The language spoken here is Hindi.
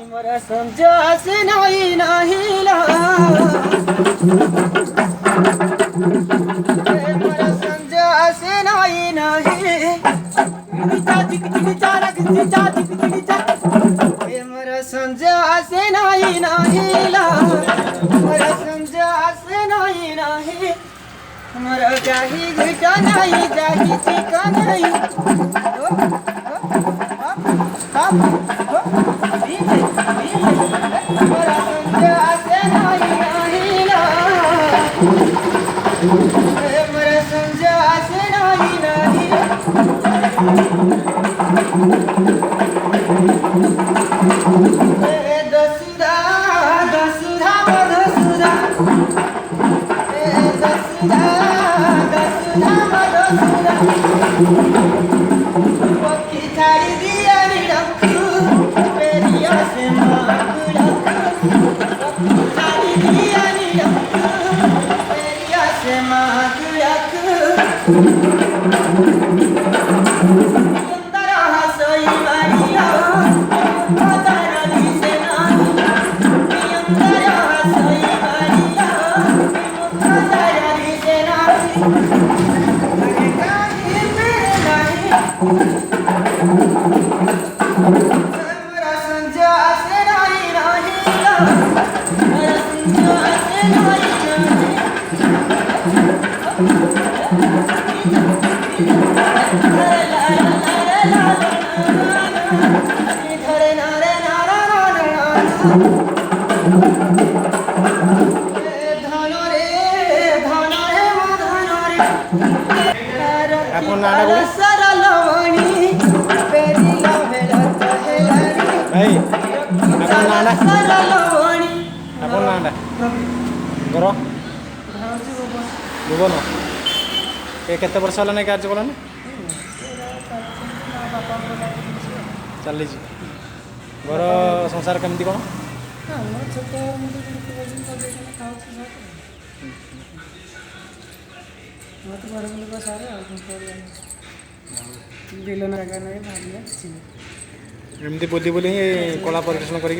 इमरा समझा से नहीं नहीं ला इमरा समझा से नहीं नहीं इमरा समझा से नहीं नहीं ला इमरा समझा से नहीं नहीं हमारा जाही घटा नहीं जाही चिका नहीं हमारा समझा से नहीं नहीं ला हमारा समझा से नहीं नहीं दसुदा दसुदा दसुदा पक्षी छाड़ी दिया निरखू पेरिया से माकुरखू पक्षी छाड़ी दिया निरखू पेरिया से माकुरखू सुंदर हसई मारिया पतारली से नानी सुंदर हसई मारिया पतारली से नानी मेरा संजा से नहीं नहीं ला मेरा संजा से नहीं नहीं धरे नारे नारा धन रे मो धन रे सरलवणी पेरिला भेलत हेलानी भाई अपन नाना सरलवणी अपन नाना घर भुवन ये केते वर्ष होला नहीं कार्य कलानी चली घर संसार केमती कौन एमती बुली बुली कला परिदर्शन करी